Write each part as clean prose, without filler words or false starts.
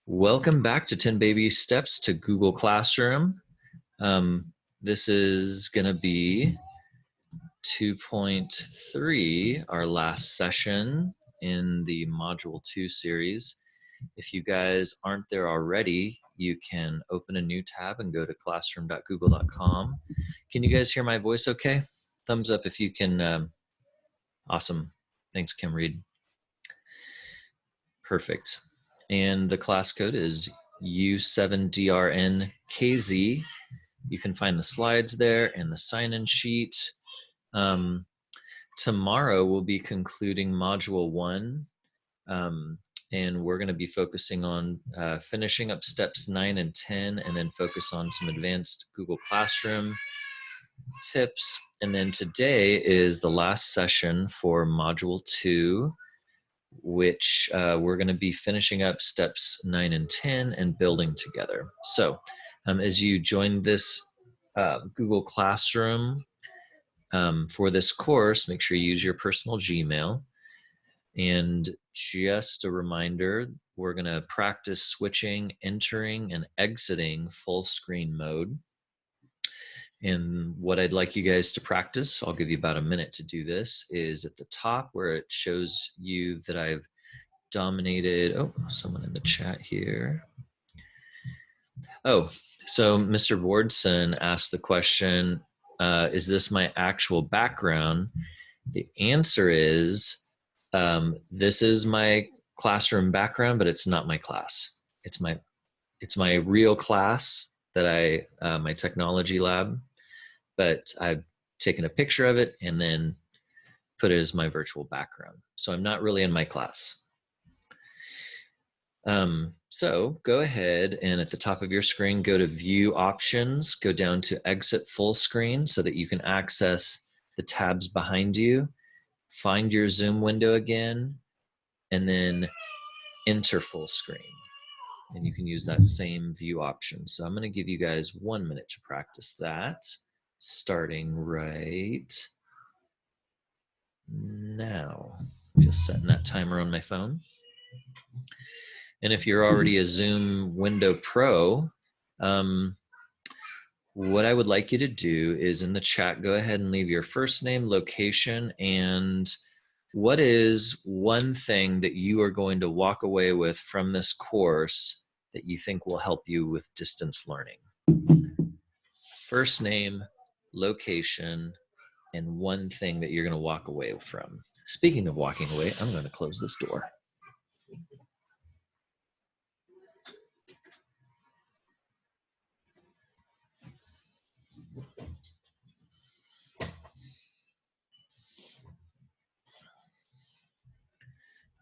Welcome back to 10 Baby Steps to Google Classroom. This is going to be 2.3, our last session in the Module 2 series. If you guys aren't there already, you can open a new tab and go to classroom.google.com. Can you guys hear my voice okay? Thumbs up if you can. Awesome. Thanks, Kim Reed. Perfect. And the class code is U7DRNKZ. You can find the slides there and the sign-in sheet. Tomorrow we'll be concluding Module 1, and we're going to be focusing on finishing up steps 9 and 10, and then focus on some advanced Google Classroom tips. And then today is the last session for Module 2, which we're going to be finishing up steps 9 and 10 and building together. So as you join this Google Classroom for this course, make sure you use your personal Gmail. And just a reminder, we're going to practice switching, entering, and exiting full screen mode. And what I'd like you guys to practice, I'll give you about a minute to do this, is at the top where it shows you that I've dominated. Oh, someone in the chat here. Oh, so Mr. Wardson asked the question, is this my actual background? The answer is, this is my classroom background, but it's not my class. It's my real class that my technology lab, but I've taken a picture of it and then put it as my virtual background. So I'm not really in my class. So go ahead and at the top of your screen, go to View Options, go down to Exit Full Screen so that you can access the tabs behind you. Find your Zoom window again, and then enter full screen. And you can use that same view option. So I'm going to give you guys 1 minute to practice that, starting right now. Just setting that timer on my phone. And if you're already a Zoom Window Pro, what I would like you to do is in the chat, go ahead and leave your first name, location, and what is one thing that you are going to walk away with from this course that you think will help you with distance learning? First name, location, and one thing that you're going to walk away from. Speaking of walking away, I'm going to close this door.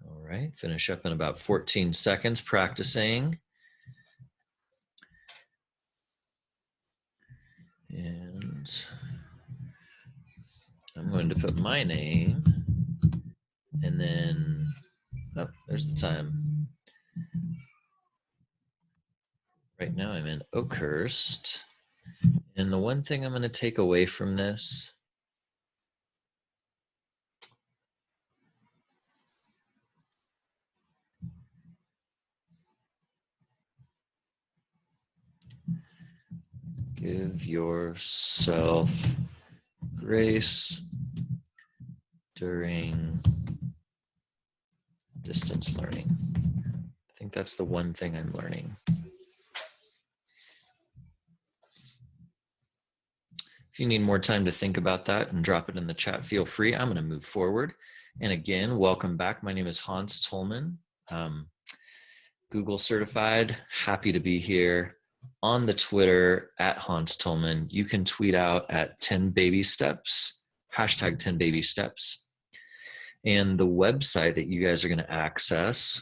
All right, finish up in about 14 seconds practicing. And I'm going to put my name, and then, oh, there's the time. Right now I'm in Oakhurst. And the one thing I'm going to take away from this give yourself grace during distance learning. I think that's the one thing I'm learning. If you need more time to think about that and drop it in the chat, feel free. I'm going to move forward. And again, welcome back. My name is Hans Tolman, Google certified. Happy to be here on the Twitter at Hans Tolman. You can tweet out at 10 baby steps, hashtag 10 baby steps. And the website that you guys are going to access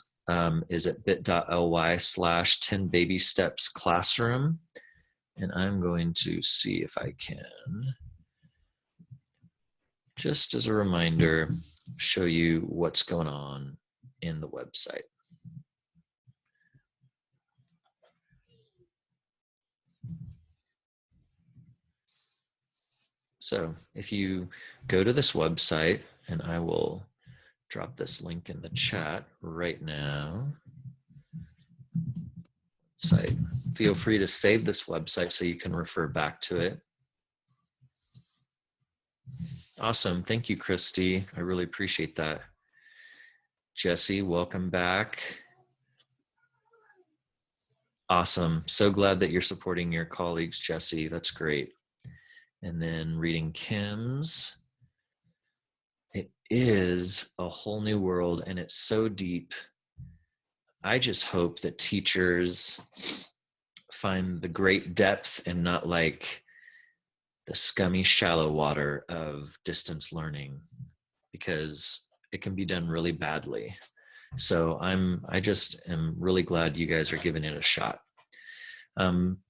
is at bit.ly/10 baby steps classroom. And I'm going to see if I can, just as a reminder, show you what's going on in the website. So if you go to this website, and I will drop this link in the chat right now. site. Feel free to save this website so you can refer back to it. Awesome. Thank you, Christy. I really appreciate that. Jesse, welcome back. Awesome. So glad that you're supporting your colleagues, Jesse. That's great. And then reading Kim's. It is a whole new world and it's so deep. I just hope that teachers find the great depth and not like the scummy shallow water of distance learning, because it can be done really badly. So I just am really glad you guys are giving it a shot.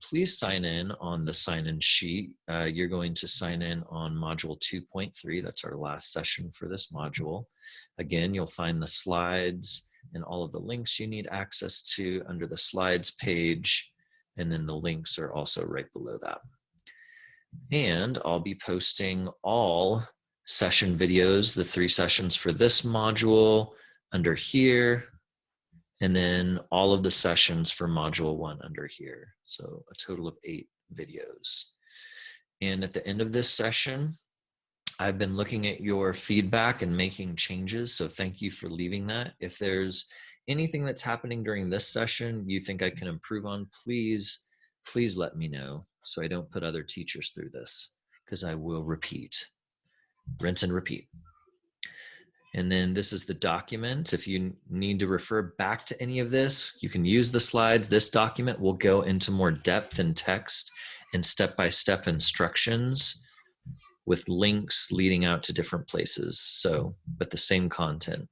Please sign in on the sign-in sheet. You're going to sign in on module 2.3. That's our last session for this module. Again, you'll find the slides and all of the links you need access to under the slides page. And then the links are also right below that. And I'll be posting all session videos, the 3 sessions for this module under here, and then all of the sessions for module 1 under here. So a total of 8 videos. And at the end of this session, I've been looking at your feedback and making changes. So thank you for leaving that. If there's anything that's happening during this session you think I can improve on, please let me know so I don't put other teachers through this, because I will repeat, rinse and repeat. And then this is the document. If you need to refer back to any of this, you can use the slides. This document will go into more depth and text and step-by-step instructions with links leading out to different places. So, but the same content.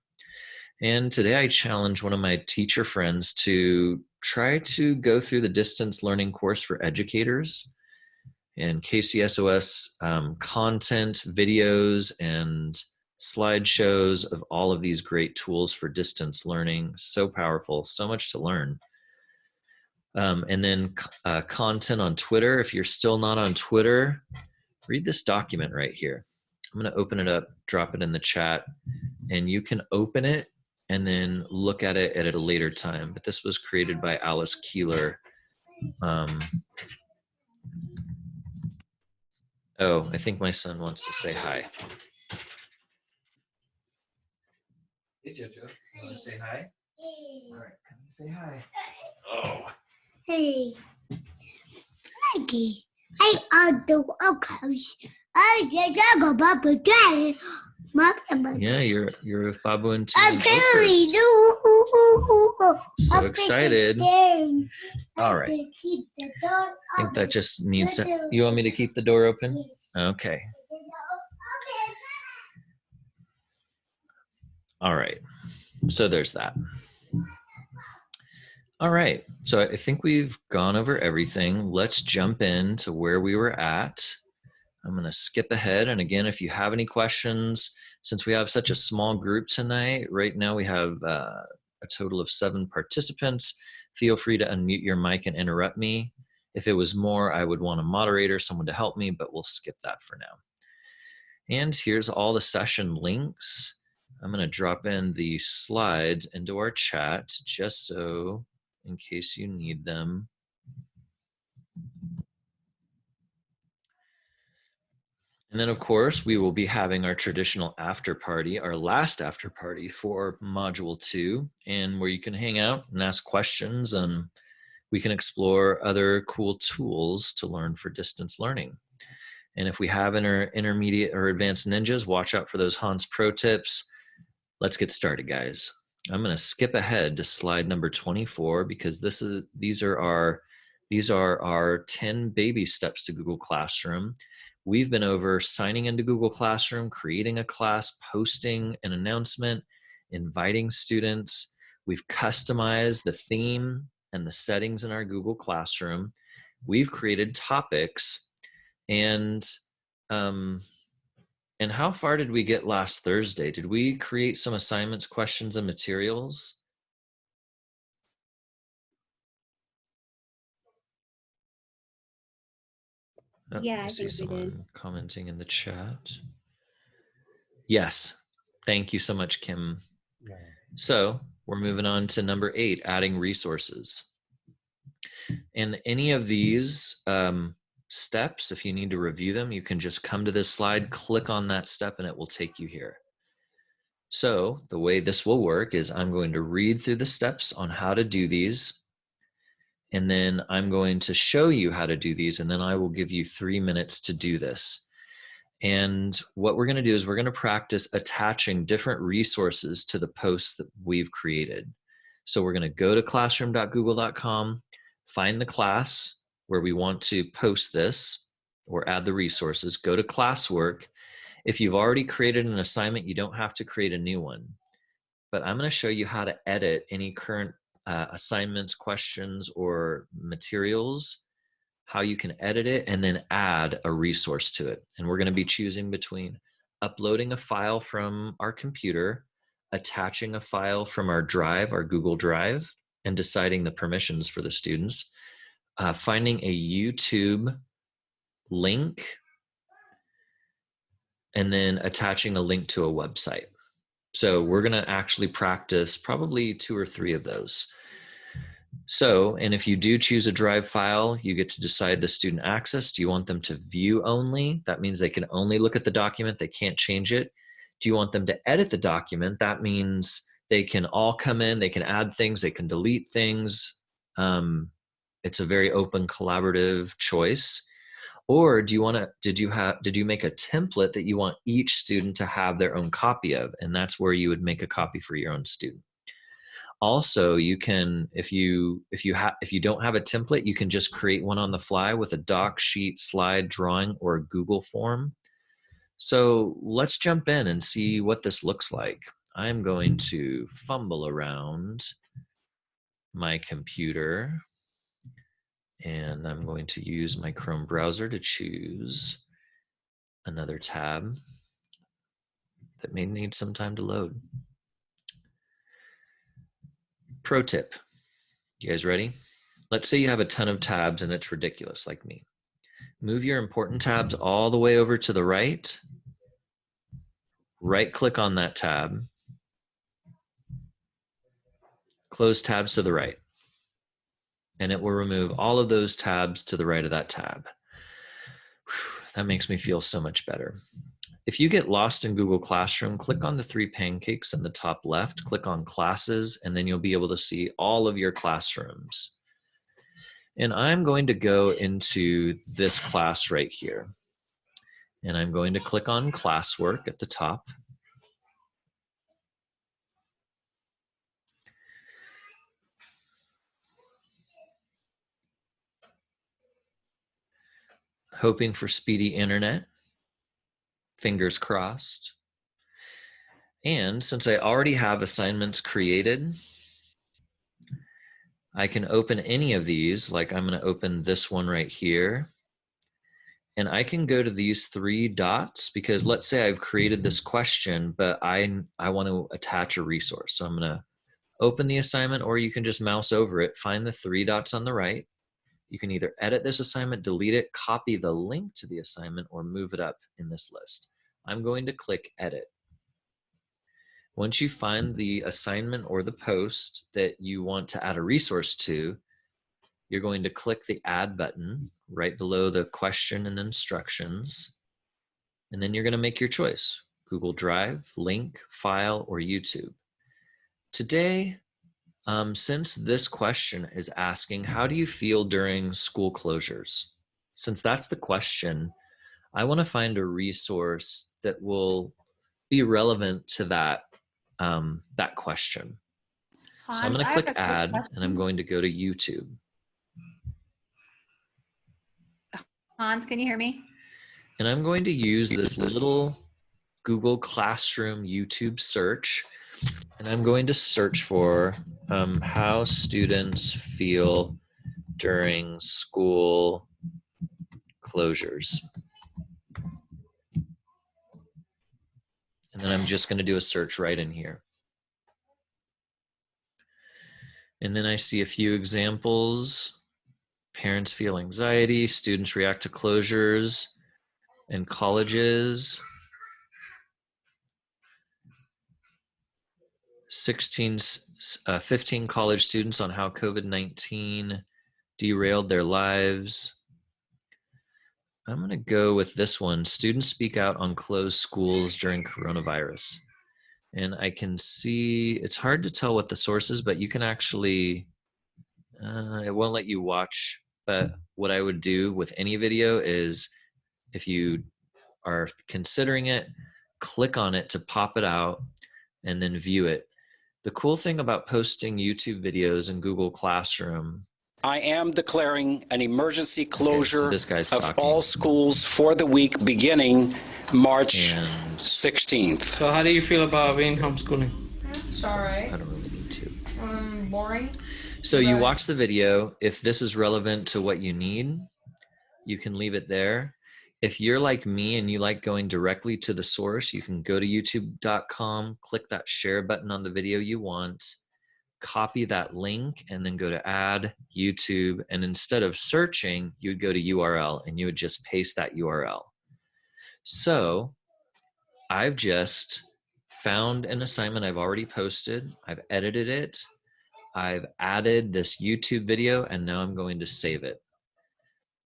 And today I challenge one of my teacher friends to try to go through the distance learning course for educators and KCSOS content, videos, and slideshows of all of these great tools for distance learning. So powerful, so much to learn. And then content on Twitter. If you're still not on Twitter, read this document right here. I'm going to open it up, drop it in the chat, and you can open it and then look at it at a later time. But this was created by Alice Keeler. Oh, I think my son wants to say hi. Hey, Jojo, you want to say hi? Hey. All right, come and say hi. Oh. Hey. Maggie. I are the outcomes. Yeah, you're a Babuan too. Apparently, So excited. All right. I think that just needs to, you want me to keep the door open? Okay. All right. So there's that. All right. So I think we've gone over everything. Let's jump into where we were at. I'm going to skip ahead. And again, if you have any questions, since we have such a small group tonight, right now we have a total of 7 participants. Feel free to unmute your mic and interrupt me. If it was more, I would want a moderator, someone to help me, but we'll skip that for now. And here's all the session links. I'm going to drop in the slides into our chat just so in case you need them. And then, of course, we will be having our traditional after party, our last after party for Module 2, and where you can hang out and ask questions, and we can explore other cool tools to learn for distance learning. And if we have intermediate or advanced ninjas, watch out for those Hans Pro tips. Let's get started, guys. I'm going to skip ahead to slide number 24 because these are our 10 baby steps to Google Classroom. We've been over signing into Google Classroom, creating a class, posting an announcement, inviting students. We've customized the theme and the settings in our Google Classroom. We've created topics, and how far did we get last Thursday? Did we create some assignments, questions, and materials? Oh, yeah, I see someone commenting in the chat. Yes, thank you so much, Kim. Yeah. So we're moving on to number 8, adding resources. And any of these steps, if you need to review them, you can just come to this slide, click on that step, and it will take you here. So the way this will work is I'm going to read through the steps on how to do these, and then I'm going to show you how to do these, and then I will give you 3 minutes to do this. And what we're going to do is we're going to practice attaching different resources to the posts that we've created. So we're going to go to classroom.google.com, find the class where we want to post this or add the resources, go to classwork. If you've already created an assignment, you don't have to create a new one. But I'm going to show you how to edit any current assignments, questions, or materials, how you can edit it, and then add a resource to it. And we're going to be choosing between uploading a file from our computer, attaching a file from our drive, our Google Drive, and deciding the permissions for the students, finding a YouTube link, and then attaching a link to a website. So we're going to actually practice probably 2 or 3 of those. So, and if you do choose a drive file, you get to decide the student access. Do you want them to view only? That means they can only look at the document, they can't change it. Do you want them to edit the document? That means they can all come in, they can add things, they can delete things. It's a very open, collaborative choice. Or do you want to, did you make a template that you want each student to have their own copy of? And that's where you would make a copy for your own student. Also, you can, if you don't have a template, you can just create one on the fly with a doc sheet, slide, drawing, or a Google form. So let's jump in and see what this looks like. I'm going to fumble around my computer, and I'm going to use my Chrome browser to choose another tab that may need some time to load. Pro tip, you guys ready? Let's say you have a ton of tabs and it's ridiculous, like me. Move your important tabs all the way over to the right. Right click on that tab. Close tabs to the right. And it will remove all of those tabs to the right of that tab. Whew, that makes me feel so much better. If you get lost in Google Classroom, click on the 3 pancakes in the top left, click on classes, and then you'll be able to see all of your classrooms. And I'm going to go into this class right here. And I'm going to click on classwork at the top. Hoping for speedy internet. Fingers crossed. And since I already have assignments created, I can open any of these, like I'm going to open this one right here. And I can go to these 3 dots because let's say I've created this question, but I want to attach a resource. So I'm going to open the assignment, or you can just mouse over it, find the 3 dots on the right. You can either edit this assignment, delete it, copy the link to the assignment, or move it up in this list. I'm going to click edit. Once you find the assignment or the post that you want to add a resource to, you're going to click the add button right below the question and instructions. And then you're going to make your choice: Google Drive, link, file, or YouTube. Today, since this question is asking, how do you feel during school closures? Since that's the question, I want to find a resource that will be relevant to that, that question. So I'm going to click add, and I'm going to go to YouTube. Hans, can you hear me? And I'm going to use this little Google Classroom YouTube search. And I'm going to search for how students feel during school closures. And then I'm just going to do a search right in here. And then I see a few examples. Parents feel anxiety, students react to closures, and colleges. 15 college students on how COVID-19 derailed their lives. I'm going to go with this one. Students speak out on closed schools during coronavirus. And I can see, it's hard to tell what the source is, but you can actually, it won't let you watch. But what I would do with any video is if you are considering it, click on it to pop it out and then view it. The cool thing about posting YouTube videos in Google Classroom, I am declaring an emergency closure this guy's of talking. all schools for the week beginning March And 16th. So how do you feel about being homeschooling? It's all right. I don't really need to. Boring. So you Right. watch the video. If this is relevant to what you need, you can leave it there. If you're like me and you like going directly to the source, you can go to youtube.com, click that share button on the video you want, copy that link, and then go to add YouTube. And instead of searching, you would go to URL and you would just paste that URL. So I've just found an assignment I've already posted. I've edited it. I've added this YouTube video, and now I'm going to save it.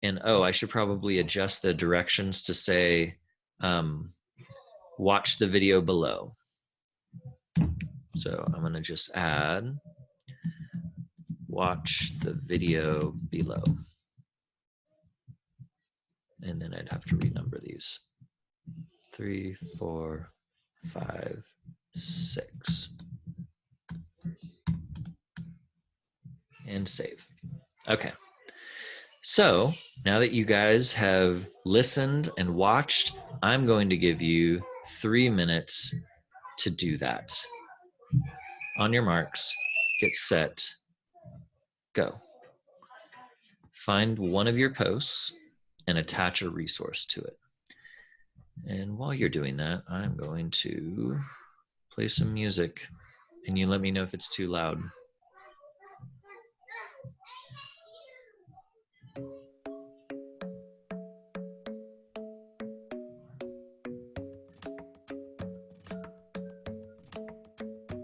And oh, I should probably adjust the directions to say, watch the video below. So I'm going to just add, watch the video below. And then I'd have to renumber these. 3, 4, 5, 6. And save. Okay. So now that you guys have listened and watched, I'm going to give you 3 minutes to do that. On your marks, get set, go. Find one of your posts and attach a resource to it. And while you're doing that, I'm going to play some music, and you let me know if it's too loud.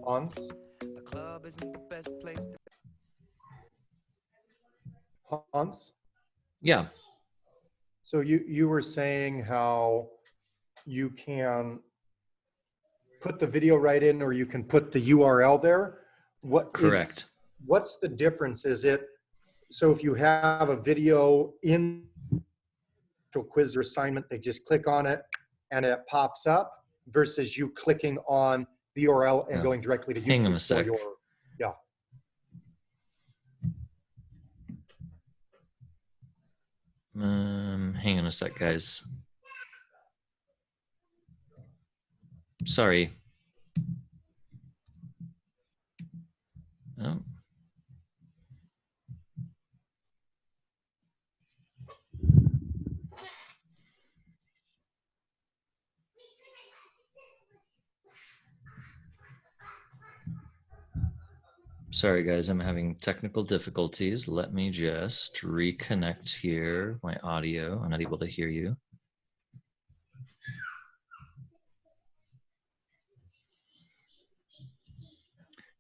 Hans? A club isn't the best place to Hans? Yeah. So you were saying how you can put the video right in, or you can put the URL there. Correct. What's the difference? Is it, so if you have a video in the quiz or assignment, they just click on it and it pops up, versus you clicking on the URL and going directly to YouTube? Hang on a sec. Yeah. Hang on a sec, guys. Sorry. Oh. Sorry, guys, I'm having technical difficulties. Let me just reconnect here. My audio, I'm not able to hear you.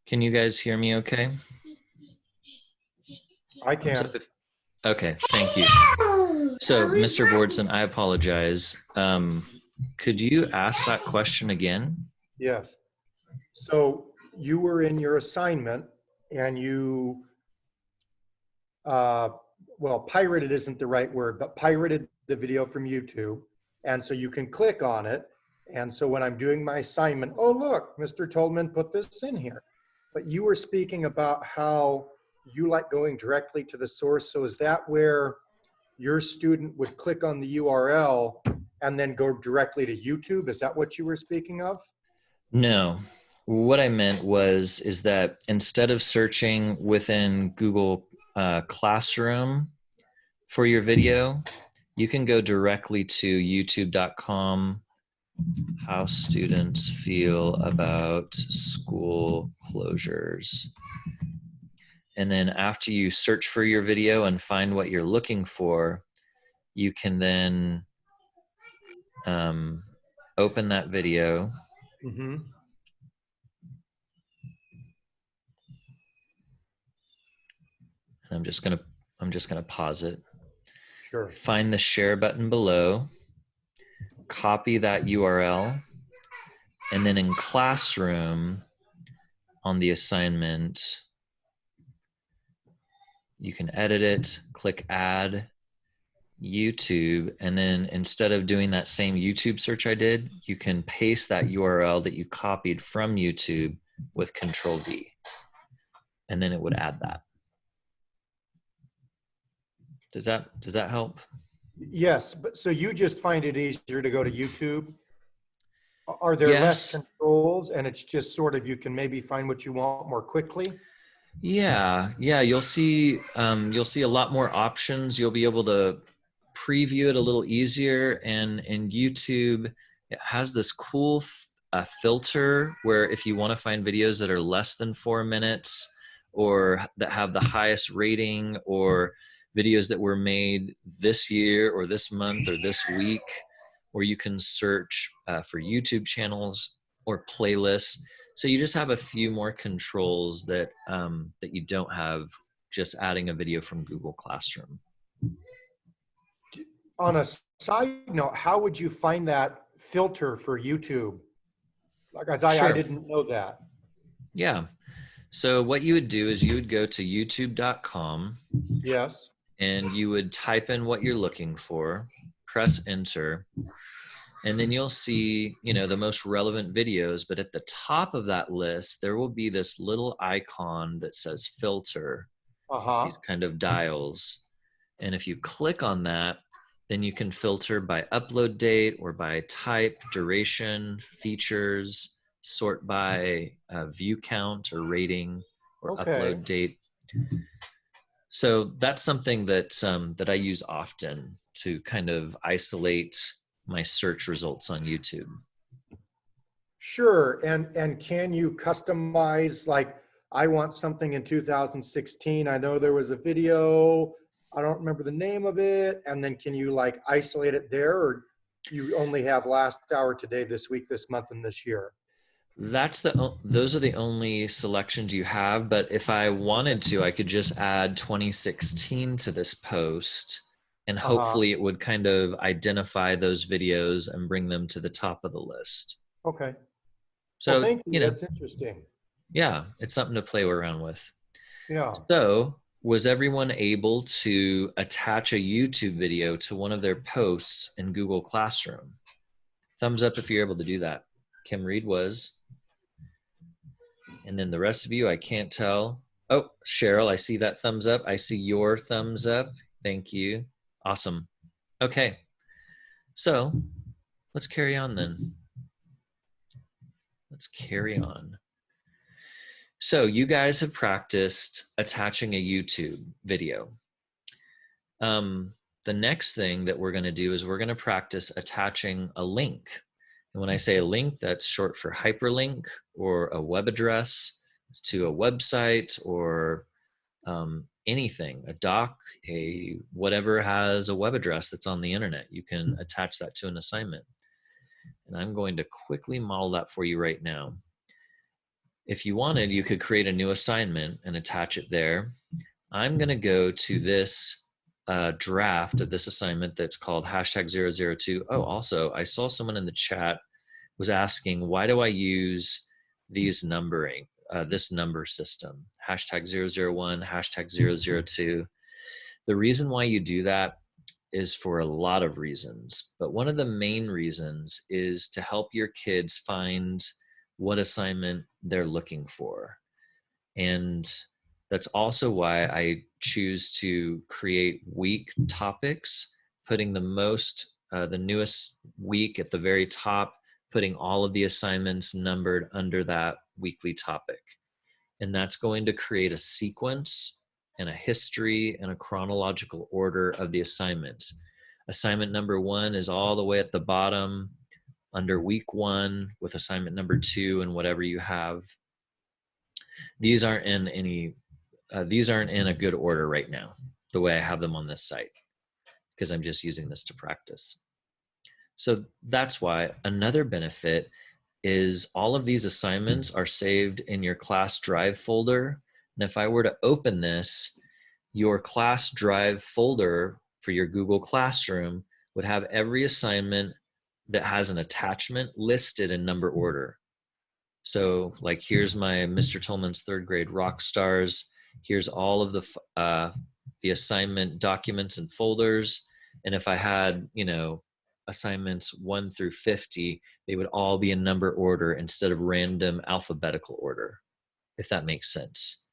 Can you guys hear me okay? I can. Okay, thank you. So, Mr. Bordson, I apologize. Could you ask that question again? Yes. So you were in your assignment and you, well, pirated isn't the right word, but pirated the video from YouTube. And so you can click on it. And so when I'm doing my assignment, oh, look, Mr. Toldman put this in here. But you were speaking about how you like going directly to the source. So is that where your student would click on the URL and then go directly to YouTube? Is that what you were speaking of? No. What I meant is that instead of searching within Google Classroom for your video, you can go directly to youtube.com, how students feel about school closures. And then after you search for your video and find what you're looking for, you can then open that video. Mm-hmm. And I'm I'm just going to pause it. Sure. Find the share button below, copy that URL, and then in Classroom on the assignment, you can edit it, click Add YouTube, and then instead of doing that same YouTube search I did, you can paste that URL that you copied from YouTube with Control V, and then it would add that. Does that help? Yes, but so you just find it easier to go to YouTube? Are there less Yes. controls and it's just sort of, you can maybe find what you want more quickly? Yeah, you'll see a lot more options. You'll be able to preview it a little easier, and in YouTube it has this cool filter where if you want to find videos that are less than 4 minutes or that have the highest rating, or videos that were made this year or this month or this week, or you can search for YouTube channels or playlists. So you just have a few more controls that that you don't have just adding a video from Google Classroom. On a side note, how would you find that filter for YouTube? Like, as I Sure. didn't know that. Yeah. So what you would do is you would go to youtube.com Yes. and you would type in what you're looking for, press enter, and then you'll see, the most relevant videos. But at the top of that list, there will be this little icon that says filter, these kind of dials. And if you click on that, then you can filter by upload date or by type, duration, features, sort by view count or rating, or upload date. So that's something that that I use often to kind of isolate my search results on YouTube. Sure. And can you customize, like, I want something in 2016. I know there was a video, I don't remember the name of it. And then can you like isolate it there, or you only have last hour, today, this week, this month, and this year? Those are the only selections you have. But if I wanted to, I could just add 2016 to this post, and hopefully it would kind of identify those videos and bring them to the top of the list. Okay. So, well, thank you. That's interesting. Yeah, it's something to play around with. Yeah. So, was everyone able to attach a YouTube video to one of their posts in Google Classroom? Thumbs up if you're able to do that. Kim Reed was. And then the rest of you, I can't tell. Oh, Cheryl, I see that thumbs up. I see your thumbs up. Thank you. Awesome. Okay. So let's carry on then. Let's carry on. So you guys have practiced attaching a YouTube video. The next thing that we're going to do is we're going to practice attaching a link. And when I say a link, that's short for hyperlink, or a web address to a website, or anything, a doc, whatever has a web address that's on the internet. You can attach that to an assignment. And I'm going to quickly model that for you right now. If you wanted, you could create a new assignment and attach it there. I'm going to go to this draft of this assignment that's called #002. Oh, also, I saw someone in the chat was asking, why do I use these numbering, this number system, #001, #002. The reason why you do that is for a lot of reasons, but one of the main reasons is to help your kids find what assignment they're looking for. And that's also why I choose to create week topics, putting the newest week at the very top, putting all of the assignments numbered under that weekly topic. And that's going to create a sequence and a history and a chronological order of the assignments. Assignment number 1 is all the way at the bottom under week 1, with assignment number 2 and whatever you have. These aren't in a good order right now, the way I have them on this site, because I'm just using this to practice. So that's why. Another benefit is all of these assignments are saved in your class drive folder. And if I were to open this, your class drive folder for your Google Classroom would have every assignment that has an attachment listed in number order. So like, here's my Mr. Tillman's third grade rock stars. Here's all of the assignment documents and folders. And if I had, you know, assignments 1 through 50, they would all be in number order instead of random alphabetical order, if that makes sense.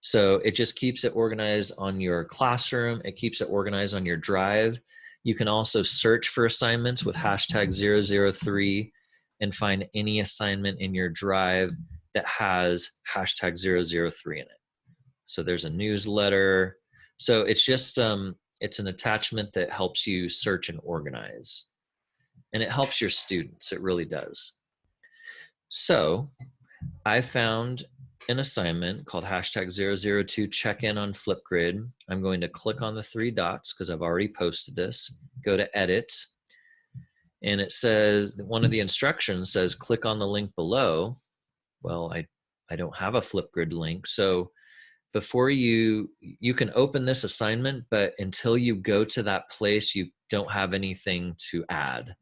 So it just keeps it organized on your classroom. It keeps it organized on your drive. You can also search for assignments with hashtag 003 and find any assignment in your drive that has hashtag 003 in it. So there's a newsletter. So it's just, it's an attachment that helps you search and organize. And it helps your students, it really does. So I found an assignment called hashtag 002 check-in on Flipgrid. I'm going to click on the 3 dots because I've already posted this. Go to edit. And it says, one of the instructions says, click on the link below. Well, I don't have a Flipgrid link. So before you can open this assignment, but until you go to that place, you don't have anything to add.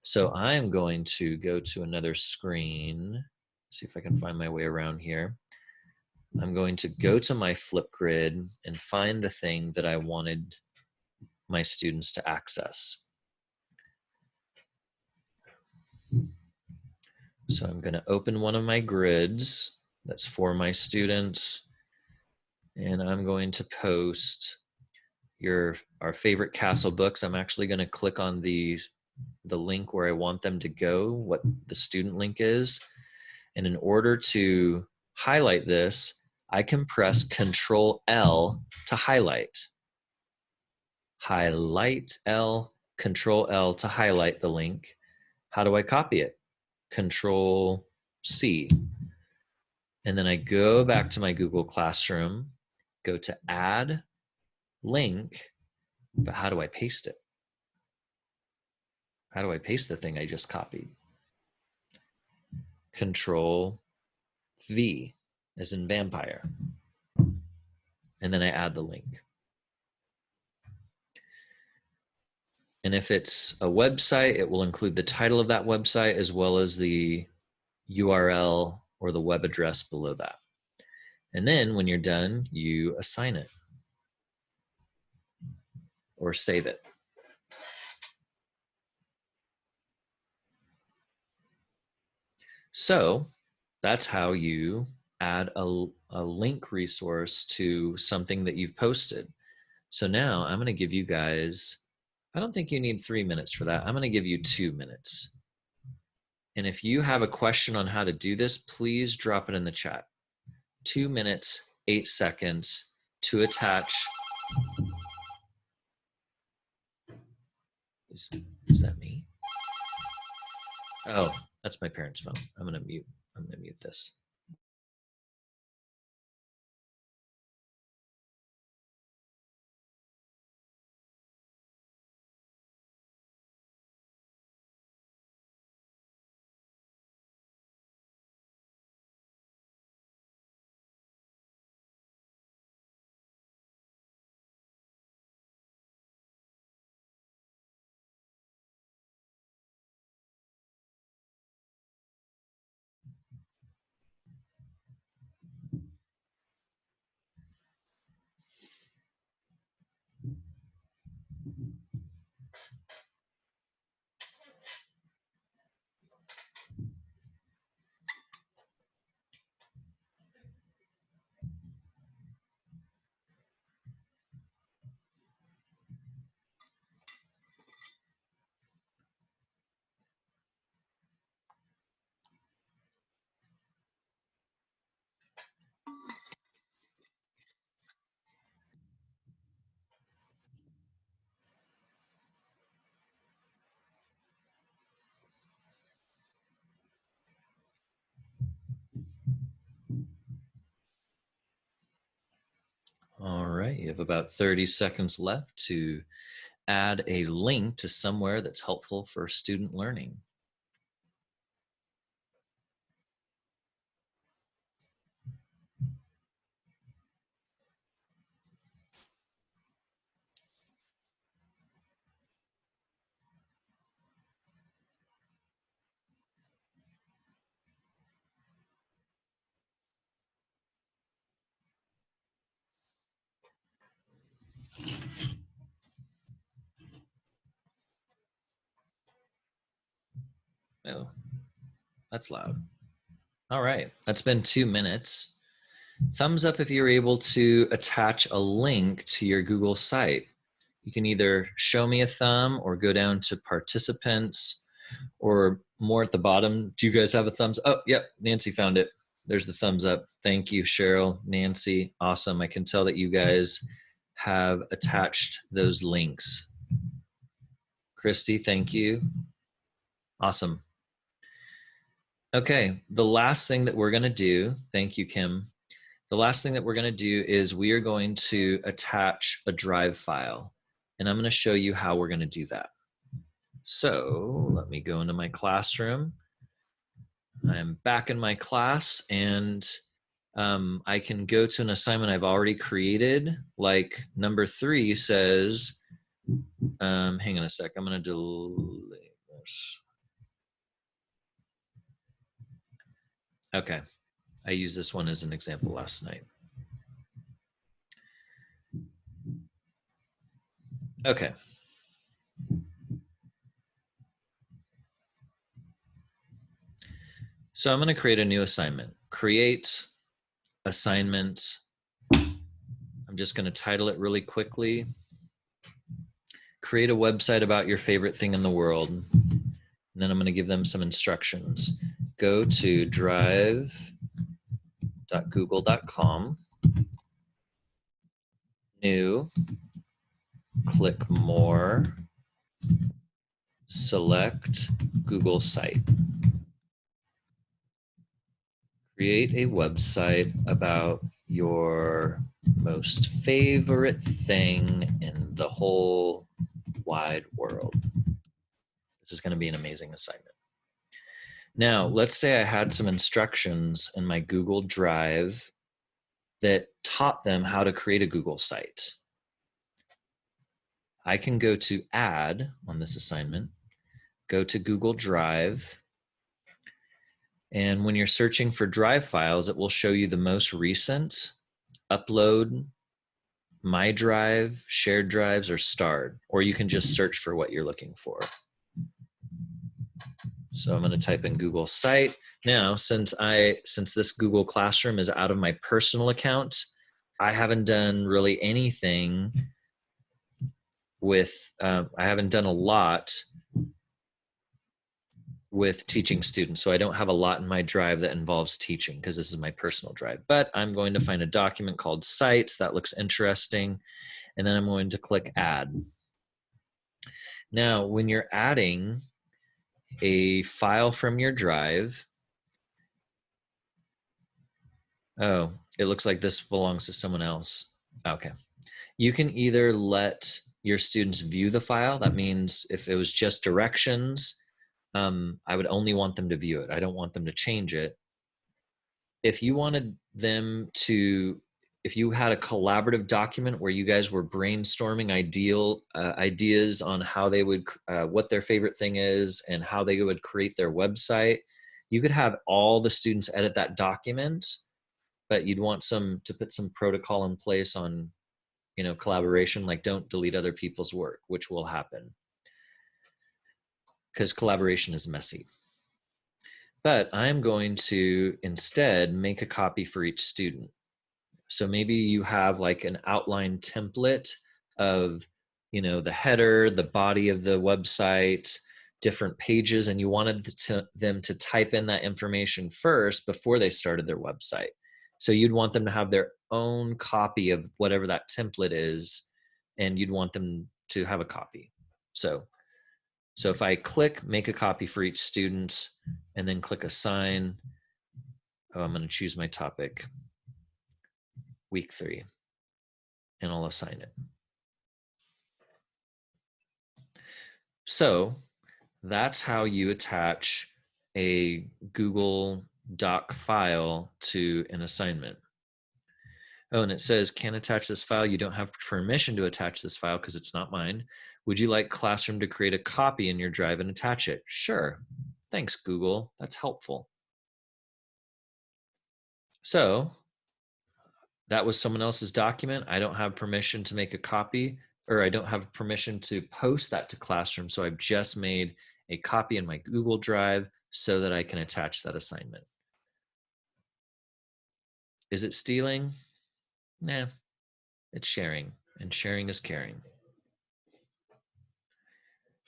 So I'm going to go to another screen. See if I can find my way around here. I'm going to go to my Flipgrid and find the thing that I wanted my students to access. So I'm going to open one of my grids that's for my students, and I'm going to post our favorite castle books. I'm actually going to click on the link where I want them to go, what the student link is. And in order to highlight this, I can press Control L to highlight. Highlight L, Control L to highlight the link. How do I copy it? Control C. And then I go back to my Google Classroom, go to Add Link, but how do I paste it? How do I paste the thing I just copied? Control V, as in vampire. And then I add the link. And if it's a website, it will include the title of that website as well as the URL or the web address below that. And then when you're done, you assign it or save it. So that's how you add a link resource to something that you've posted. So now I'm going to give you guys, I don't think you need 3 minutes for that. I'm going to give you 2 minutes. And if you have a question on how to do this, please drop it in the chat. 2 minutes, 8 seconds to attach. Is that me? Oh, that's my parents' phone. I'm going to mute this. All right, you have about 30 seconds left to add a link to somewhere that's helpful for student learning. Oh, that's loud. All right, that's been 2 minutes. Thumbs up if you're able to attach a link to your Google site. You can either show me a thumb or go down to participants or more at the bottom. Do you guys have a thumbs? Oh, yep, Nancy found it. There's the thumbs up. Thank you, Cheryl, Nancy. Awesome. I can tell that you guys have attached those links. Christy, thank you. Awesome. Okay, the last thing that we're gonna do, thank you, Kim. The last thing that we're gonna do is we are going to attach a drive file, and I'm gonna show you how we're gonna do that. So let me go into my classroom. I'm back in my class, and I can go to an assignment I've already created. Like number 3 says, hang on a sec, I'm gonna delete this. Okay, I used this one as an example last night. Okay. So I'm going to create a new assignment. Create assignment. I'm just going to title it really quickly. Create a website about your favorite thing in the world. And then I'm going to give them some instructions. Go to drive.google.com. New. Click more. Select Google Site. Create a website about your most favorite thing in the whole wide world. This is going to be an amazing assignment. Now, let's say I had some instructions in my Google Drive that taught them how to create a Google site. I can go to Add on this assignment, go to Google Drive, and when you're searching for Drive files, it will show you the most recent, Upload, My Drive, Shared Drives, or Starred, or you can just search for what you're looking for. So I'm going to type in Google Site. Now, since this Google Classroom is out of my personal account, I haven't done really anything with, I haven't done a lot with teaching students. So I don't have a lot in my drive that involves teaching because this is my personal drive. But I'm going to find a document called Sites that looks interesting. And then I'm going to click Add. Now, when you're adding a file from your drive, oh, it looks like this belongs to someone else. Okay. You can either let your students view the file. That means if it was just directions, I would only want them to view it. I don't want them to change it. If you wanted them to, if you had a collaborative document where you guys were brainstorming ideas on how they would, what their favorite thing is and how they would create their website, you could have all the students edit that document, but you'd want to put some protocol in place on, collaboration, like don't delete other people's work, which will happen because collaboration is messy. But I'm going to instead make a copy for each student. So maybe you have like an outline template of, the header, the body of the website, different pages, and you wanted them to type in that information first before they started their website. So you'd want them to have their own copy of whatever that template is, and you'd want them to have a copy. So if I click make a copy for each student and then click assign, I'm going to choose my topic, week 3, and I'll assign it. So that's how you attach a Google Doc file to an assignment. Oh, and it says, can't attach this file. You don't have permission to attach this file because it's not mine. Would you like Classroom to create a copy in your drive and attach it? Sure. Thanks, Google. That's helpful. So that was someone else's document. I don't have permission to make a copy, or I don't have permission to post that to Classroom. So I've just made a copy in my Google Drive so that I can attach that assignment. Is it stealing? Nah, it's sharing, and sharing is caring.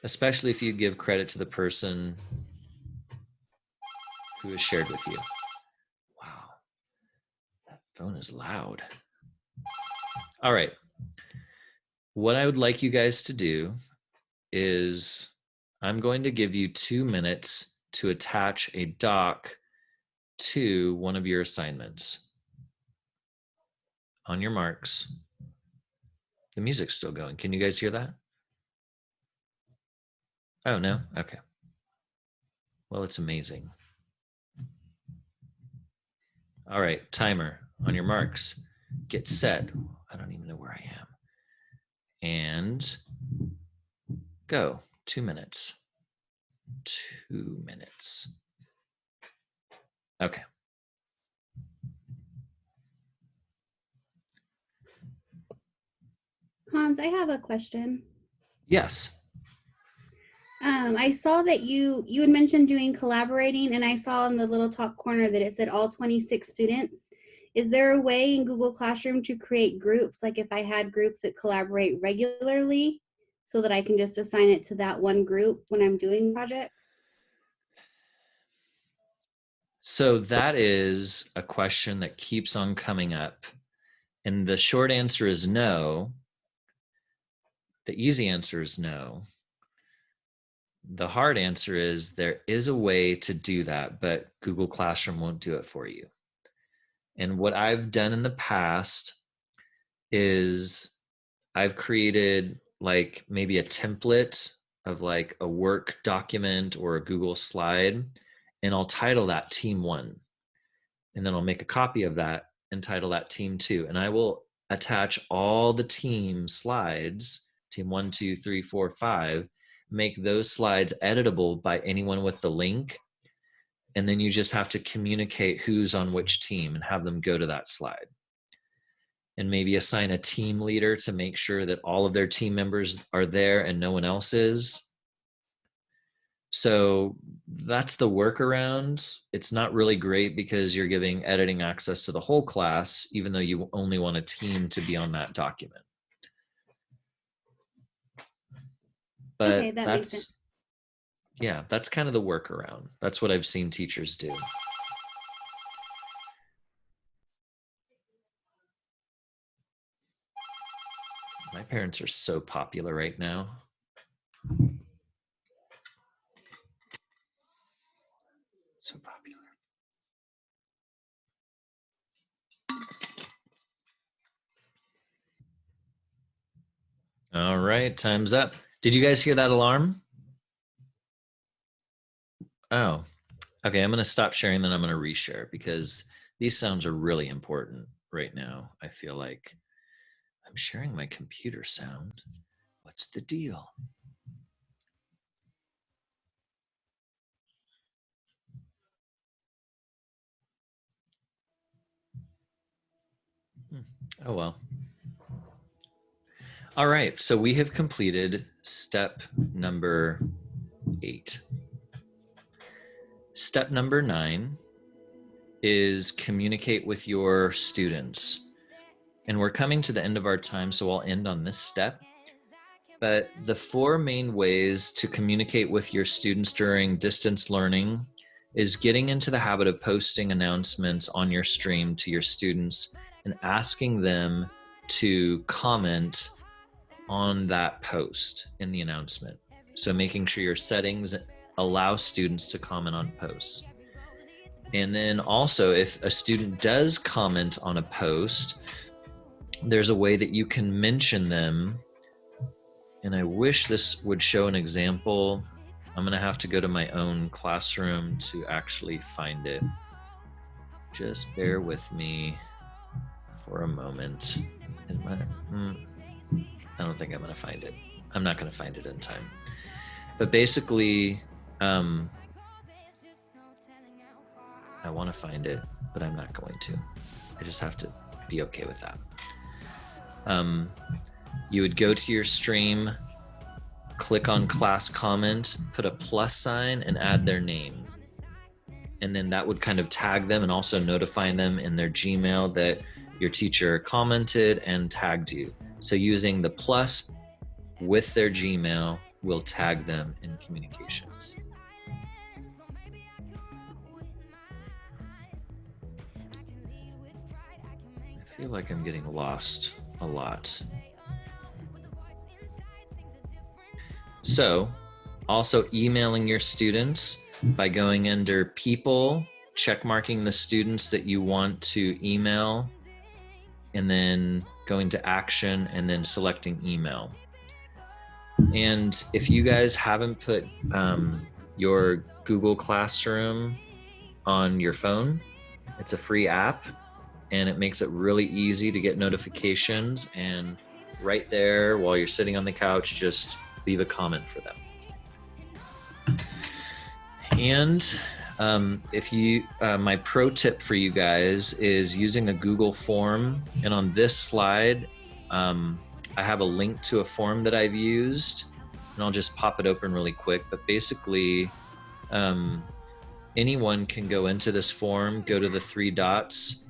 Especially if you give credit to the person who is shared with you. Wow, that phone is loud. All right. What I would like you guys to do is I'm going to give you 2 minutes to attach a doc to one of your assignments. On your marks. The music's still going. Can you guys hear that? Oh, no? Okay. Well, it's amazing. All right, timer. On your marks. Get set. I don't even know where I am. And go. 2 minutes. 2 minutes. Okay. Hans, I have a question. Yes. I saw that you had mentioned doing collaborating, and I saw in the little top corner that it said all 26 students. Is there a way in Google Classroom to create groups, like if I had groups that collaborate regularly, so that I can just assign it to that one group when I'm doing projects? So that is a question that keeps on coming up. And the short answer is no. The easy answer is no. The hard answer is there is a way to do that, but Google Classroom won't do it for you. And what I've done in the past is I've created like maybe a template of like a work document or a Google slide, and I'll title that Team 1. And then I'll make a copy of that and title that Team 2. And I will attach all the team slides, Team 1, 2, 3, 4, 5, make those slides editable by anyone with the link. And then you just have to communicate who's on which team and have them go to that slide. And maybe assign a team leader to make sure that all of their team members are there and no one else is. So that's the workaround. It's not really great because you're giving editing access to the whole class, even though you only want a team to be on that document. But Okay, that makes sense. Yeah, that's kind of the workaround. That's what I've seen teachers do. My parents are so popular right now. So popular. All right, time's up. Did you guys hear that alarm? Oh, okay. I'm going to stop sharing, then I'm going to reshare because these sounds are really important right now. I feel like I'm sharing my computer sound. What's the deal? Oh, well. All right. So we have completed step number 8. Step number 9 is communicate with your students. And we're coming to the end of our time, so I'll end on this step. But the 4 main ways to communicate with your students during distance learning is getting into the habit of posting announcements on your stream to your students and asking them to comment on that post in the announcement. So making sure your settings allow students to comment on posts. And then also, if a student does comment on a post, there's a way that you can mention them. And I wish this would show an example. I'm going to have to go to my own classroom to actually find it. Just bear with me for a moment. I don't think I'm going to find it. I'm not going to find it in time. But basically, I want to find it, but I'm not going to. I just have to be okay with that. You would go to your stream, click on class comment, put a plus sign, and add their name. And then that would kind of tag them and also notify them in their Gmail that your teacher commented and tagged you. So using the plus with their Gmail will tag them in communications. I feel like I'm getting lost a lot. So, also emailing your students by going under people, check marking the students that you want to email, and then going to action and then selecting email. And if you guys haven't put your Google Classroom on your phone, it's a free app and it makes it really easy to get notifications, and right there while you're sitting on the couch, just leave a comment for them. And if you, my pro tip for you guys is using a Google form. And on this slide, I have a link to a form that I've used, and I'll just pop it open really quick. But basically, anyone can go into this form, go to the 3 dots,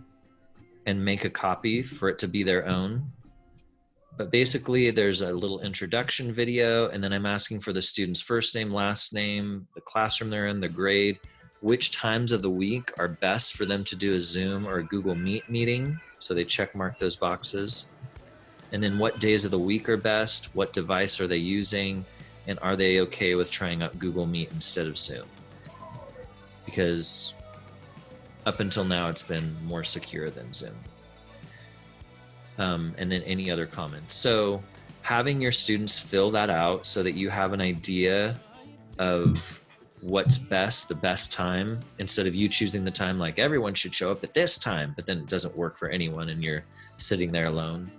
and make a copy for it to be their own. But basically, there's a little introduction video, and then I'm asking for the student's first name, last name, the classroom they're in, the grade, which times of the week are best for them to do a Zoom or a Google Meet meeting. So they check mark those boxes. And then what days of the week are best, what device are they using, and are they okay with trying out Google Meet instead of Zoom? Because up until now, it's been more secure than Zoom. And then any other comments. So having your students fill that out so that you have an idea of what's best, the best time, instead of you choosing the time like everyone should show up at this time, but then it doesn't work for anyone and you're sitting there alone.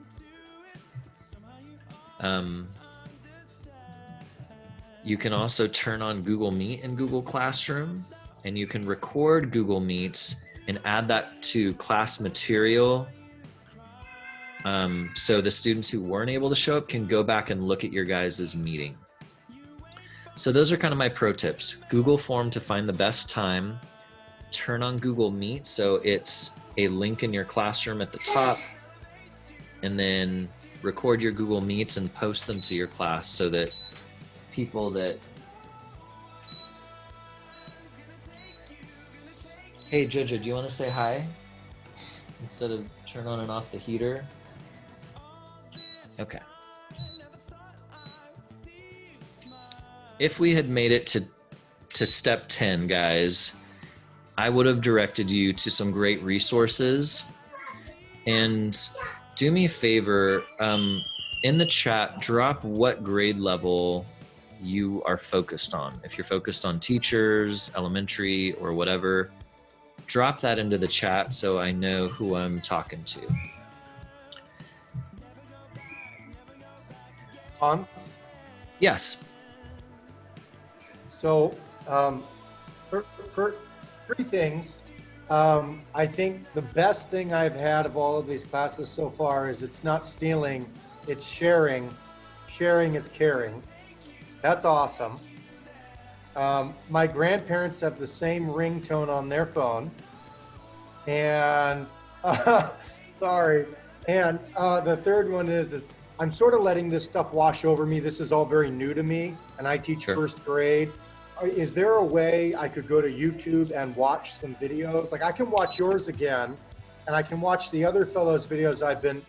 You can also turn on Google Meet in Google Classroom, and you can record Google Meets and add that to class material. So the students who weren't able to show up can go back and look at your guys' meeting. So those are kind of my pro tips. Google form to find the best time, turn on Google Meet so it's a link in your classroom at the top, and then record your Google Meets and post them to your class so that people that... Hey Jojo, do you want to say hi? Instead of turn on and off the heater? Okay. If we had made it to step 10, guys, I would have directed you to some great resources. And do me a favor, in the chat, drop what grade level you are focused on. If you're focused on teachers, elementary, or whatever, drop that into the chat so I know who I'm talking to. Hans? Yes. So, for 3 things, I think the best thing I've had of all of these classes so far is it's not stealing, it's sharing. Sharing is caring. That's awesome. My grandparents have the same ringtone on their phone. And, sorry. And the third one is I'm sort of letting this stuff wash over me. This is all very new to me, and I teach first grade. Is there a way I could go to YouTube and watch some videos? Like I can watch yours again, and I can watch the other fellows' videos I've been,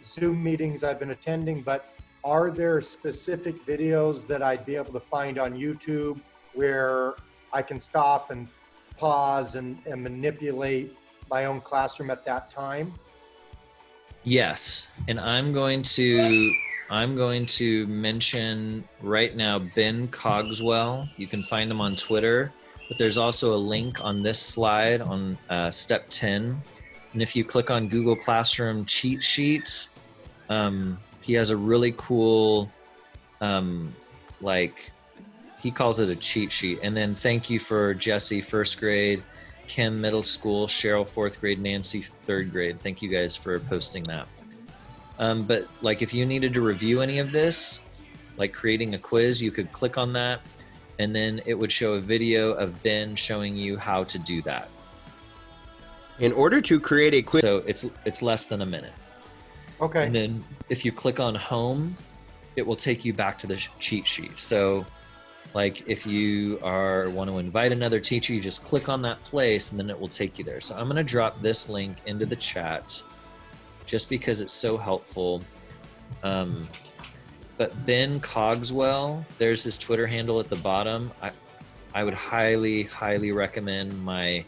Zoom meetings I've been attending, but are there specific videos that I'd be able to find on YouTube where I can stop and pause and manipulate my own classroom at that time? Yes, and I'm going to mention right now Ben Cogswell. You can find him on Twitter, but there's also a link on this slide on step 10. And if you click on Google Classroom cheat sheets, he has a really cool, he calls it a cheat sheet. And then thank you for Jesse, first grade. Kim, middle school, Cheryl, 4th grade, Nancy, 3rd grade. Thank you guys for posting that. But like if you needed to review any of this, like creating a quiz, you could click on that and then it would show a video of Ben showing you how to do that. In order to create a quiz. So it's less than a minute. Okay. And then if you click on home, it will take you back to the cheat sheet. So like if you want to invite another teacher, you just click on that place and then it will take you there. So I'm going to drop this link into the chat just because it's so helpful. But Ben Cogswell, there's his Twitter handle at the bottom. I would highly, highly recommend my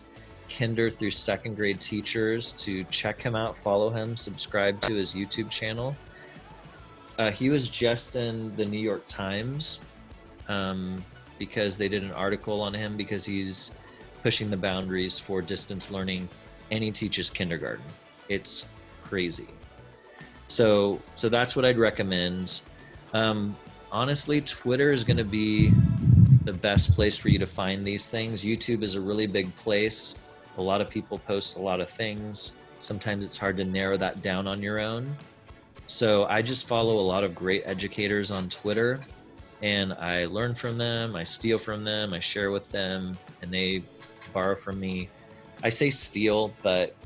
kinder through 2nd grade teachers to check him out, follow him, subscribe to his YouTube channel. He was just in the New York Times because they did an article on him because he's pushing the boundaries for distance learning and he teaches kindergarten. It's crazy. So that's what I'd recommend. Honestly, Twitter is going to be the best place for you to find these things. YouTube is a really big place. A lot of people post a lot of things. Sometimes it's hard to narrow that down on your own. So I just follow a lot of great educators on Twitter and I learn from them, I steal from them, I share with them, and they borrow from me. I say steal, but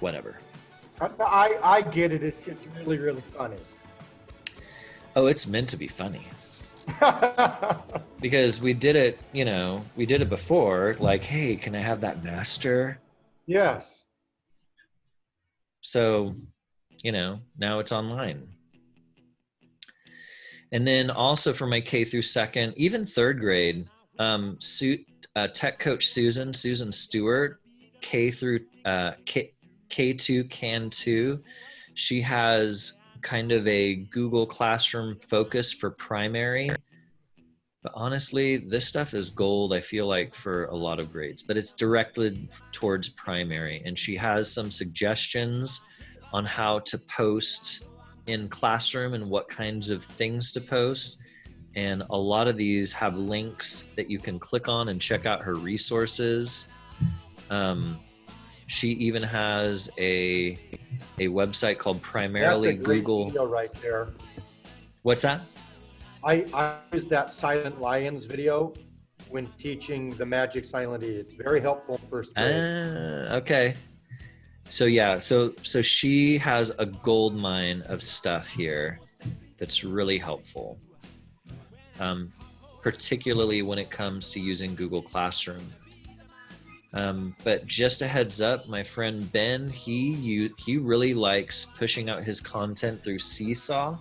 whatever. I get it. It's just really, really funny. Oh, it's meant to be funny. Because we did it, we did it before, like, hey, can I have that master? Yes. So, now it's online. And then also for my K through 2nd, even 3rd grade, tech coach Susan Stewart, K2 Can 2, she has kind of a Google Classroom focus for primary. But honestly, this stuff is gold, I feel like, for a lot of grades. But it's directed towards primary. And she has some suggestions on how to post in classroom and what kinds of things to post. And a lot of these have links that you can click on and check out her resources. She even has a website called Primarily That's a great Google. video right there. What's that? I use that Silent Lions video when teaching the Magic Silent E. It's very helpful in 1st grade. Okay. So yeah, so she has a gold mine of stuff here that's really helpful, particularly when it comes to using Google Classroom. But just a heads up, my friend Ben, he really likes pushing out his content through Seesaw,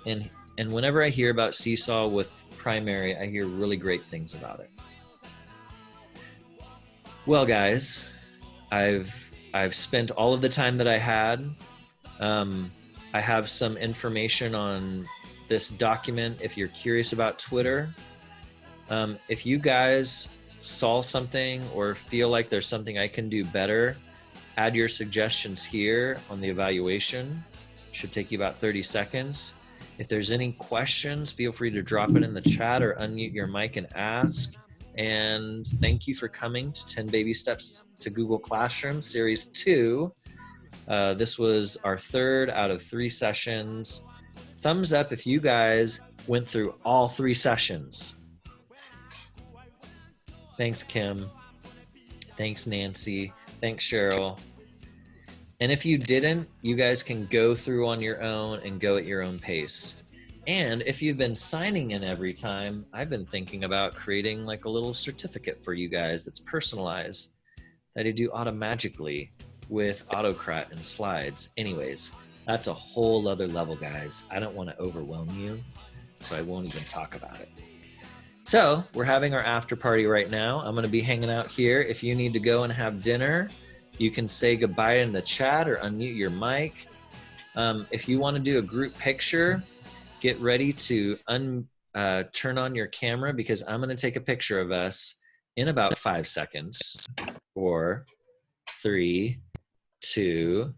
and whenever I hear about Seesaw with primary, I hear really great things about it. Well, guys, I've spent all of the time that I had. I have some information on this document if you're curious about Twitter. If you guys saw something or feel like there's something I can do better, add your suggestions here on the evaluation. It should take you about 30 seconds. If there's any questions, feel free to drop it in the chat or unmute your mic and ask. And thank you for coming to 10 Baby Steps to Google Classroom Series 2. This was our 3rd out of 3 sessions. Thumbs up if you guys went through all 3 sessions. Thanks, Kim. Thanks, Nancy. Thanks, Cheryl. And if you didn't, you guys can go through on your own and go at your own pace. And if you've been signing in every time, I've been thinking about creating like a little certificate for you guys that's personalized that I do automagically with Autocrat and slides. Anyways, that's a whole other level, guys. I don't want to overwhelm you, so I won't even talk about it. So we're having our after party right now. I'm going to be hanging out here. If you need to go and have dinner, you can say goodbye in the chat or unmute your mic. If you want to do a group picture, get ready to turn on your camera because I'm going to take a picture of us in about 5 seconds. 4, 3, 2,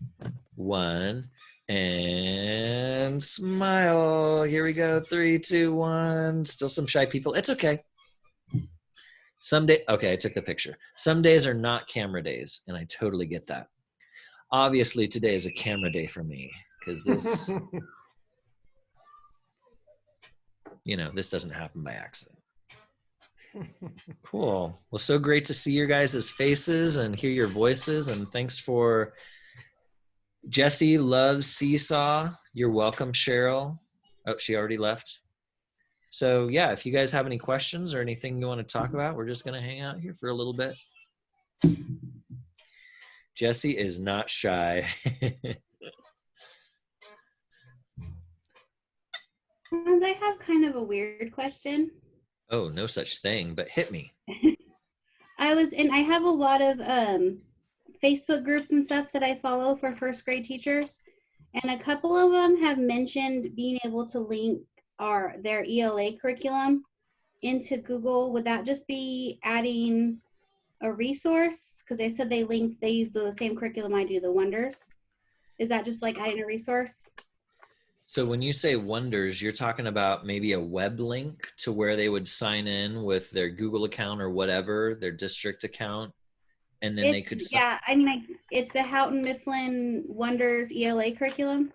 1, and smile. Here we go. 3, 2, 1. Still some shy people. It's okay. Okay, I took the picture. Some days are not camera days, and I totally get that. Obviously, today is a camera day for me because this, this doesn't happen by accident. Cool. Well, so great to see your guys' faces and hear your voices. And thanks for Jesse loves Seesaw. You're welcome, Cheryl. Oh, she already left. So yeah, if you guys have any questions or anything you want to talk about, we're just going to hang out here for a little bit. Jesse is not shy. I have kind of a weird question. Oh, no such thing, but hit me. I have a lot of Facebook groups and stuff that I follow for first grade teachers. And a couple of them have mentioned being able to link their ELA curriculum into Google. Would that just be adding a resource? Because they said they use the same curriculum I do, the Wonders. Is that just like adding a resource? So when you say Wonders, you're talking about maybe a web link to where they would sign in with their Google account or whatever, their district account, and then they could. Yeah, I mean, it's the Houghton Mifflin Wonders ELA curriculum,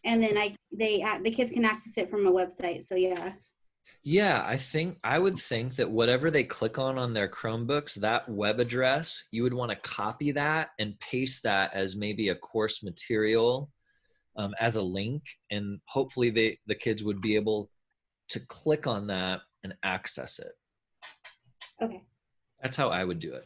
and then the kids can access it from a website. So yeah. Yeah, I would think that whatever they click on their Chromebooks, that web address, you would want to copy that and paste that as maybe a course material. As a link, and hopefully the kids would be able to click on that and access it. Okay. That's how I would do it.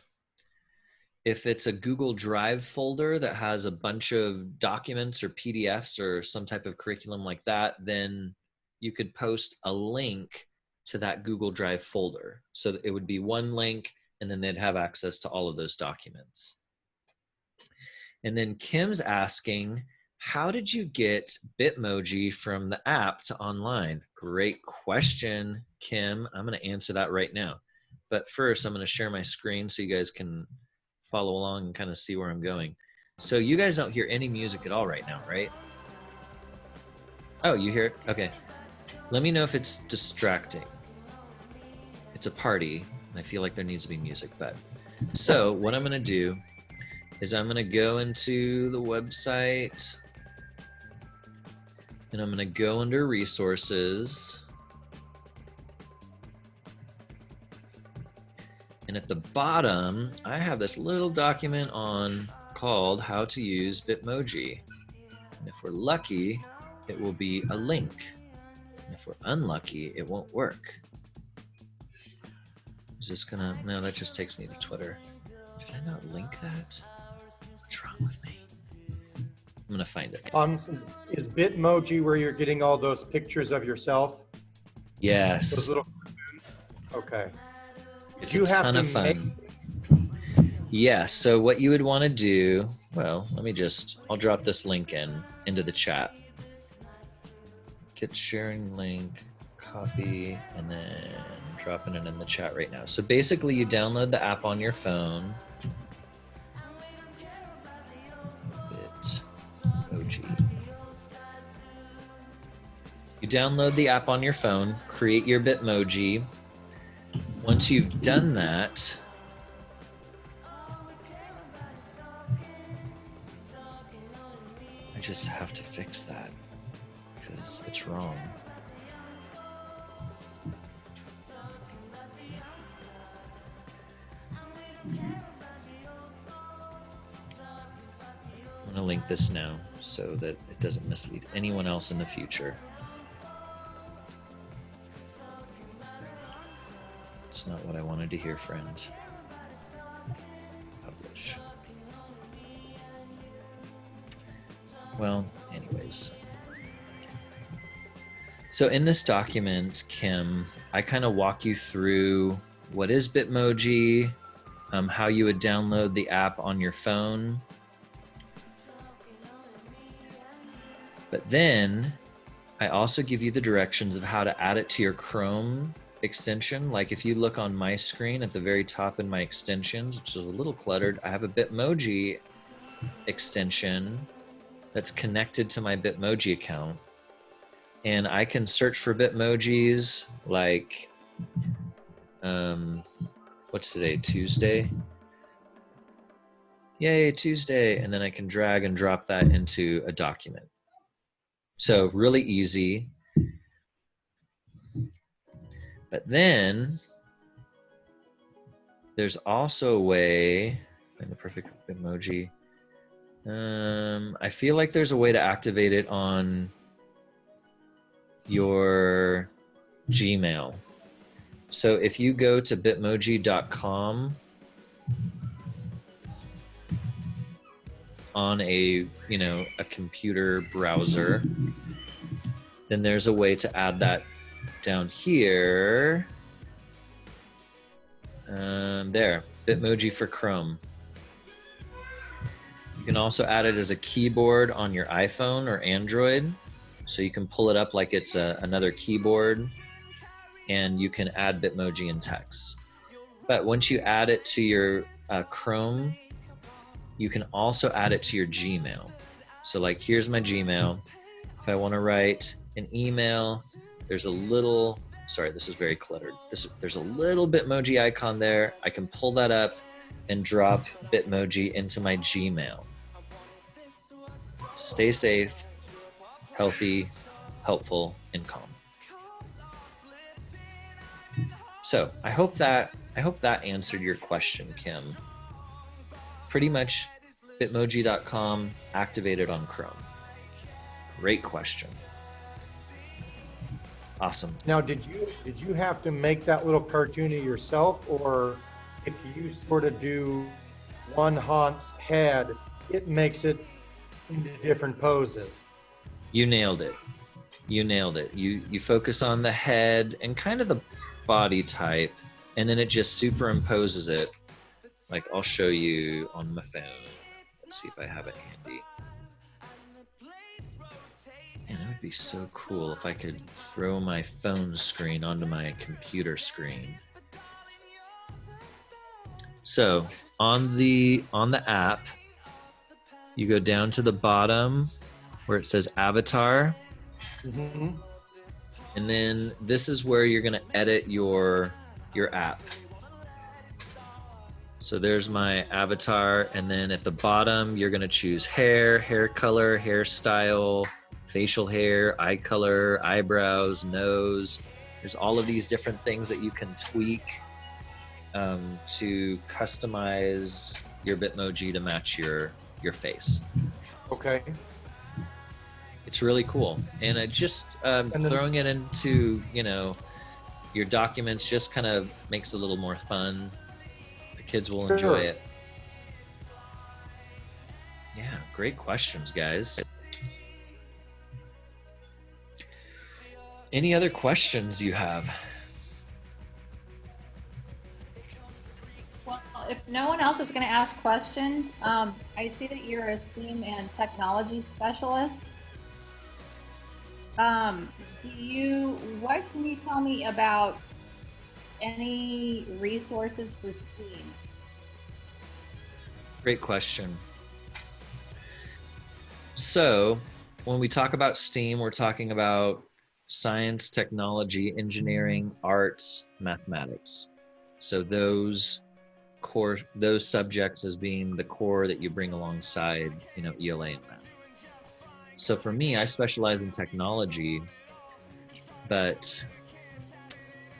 If it's a Google Drive folder that has a bunch of documents or PDFs or some type of curriculum like that, then you could post a link to that Google Drive folder. So that it would be one link, and then they'd have access to all of those documents. And then Kim's asking, how did you get Bitmoji from the app to online? Great question, Kim. I'm going to answer that right now. But first, I'm going to share my screen so you guys can follow along and kind of see where I'm going. So you guys don't hear any music at all right now, right? Oh, you hear it? Okay. Let me know if it's distracting. It's a party, and I feel like there needs to be music. But so what I'm going to do is I'm going to go into the website, and I'm going to go under resources. And at the bottom, I have this little document called How to Use Bitmoji. And if we're lucky, it will be a link. And if we're unlucky, it won't work. Is this gonna, no, that just takes me to Twitter. Did I not link that? What's wrong with me? I'm gonna find it. Is Bitmoji where you're getting all those pictures of yourself? Yes. Those little. Okay. It's a ton of fun. Yeah, so what you would want to do, well, I'll drop this link into the chat. Get sharing link, copy, and then dropping it in the chat right now. So basically you download the app on your phone. Bitmoji. You download the app on your phone, create your Bitmoji. Once you've done that, I just have to fix that because it's wrong. I'm going to link this now so that it doesn't mislead anyone else in the future. It's not what I wanted to hear, friend. Publish. Well, anyways. So in this document, Kim, I kind of walk you through what is Bitmoji, how you would download the app on your phone. But then I also give you the directions of how to add it to your Chrome extension. Like if you look on my screen at the very top in my extensions, which is a little cluttered, I have a Bitmoji extension that's connected to my Bitmoji account. And I can search for Bitmojis like what's today, Tuesday? Yay, Tuesday. And then I can drag and drop that into a document. So really easy. But then there's also a way, find the perfect emoji. I feel like there's a way to activate it on your Gmail. So if you go to bitmoji.com on a computer browser, then there's a way to add that down here. There, Bitmoji for Chrome. You can also add it as a keyboard on your iPhone or Android. So you can pull it up like it's another keyboard, and you can add Bitmoji in text. But once you add it to your Chrome, you can also add it to your Gmail. So like, here's my Gmail. If I want to write an email, there's a little, sorry, this is very cluttered. There's a little Bitmoji icon there. I can pull that up and drop Bitmoji into my Gmail. Stay safe, healthy, helpful, and calm. So I hope that answered your question, Kim. Pretty much bitmoji.com activated on Chrome. Great question. Awesome. Now, did you have to make that little cartoony yourself, or if you sort of do one Hans's head, it makes it into different poses? You nailed it. You nailed it. You focus on the head and kind of the body type, and then it just superimposes it. Like, I'll show you on my phone. Let's see if I have it handy. Man, it would be so cool if I could throw my phone screen onto my computer screen. So on the app, you go down to the bottom where it says avatar. Mm-hmm. And then this is where you're gonna edit your app. So there's my avatar, and then at the bottom, you're gonna choose hair, hair color, hairstyle, facial hair, eye color, eyebrows, nose. There's all of these different things that you can tweak to customize your Bitmoji to match your face. Okay. It's really cool. And it just throwing it into, your documents just kind of makes it a little more fun. The kids will enjoy it. Yeah, great questions, guys. Any other questions you have? Well, if no one else is going to ask questions, I see that you're a STEAM and technology specialist. What can you tell me about any resources for STEAM? Great question. So when we talk about STEAM, we're talking about science, technology, engineering, arts, mathematics. So those subjects as being the core that you bring alongside, ELA and math. So for me, I specialize in technology, but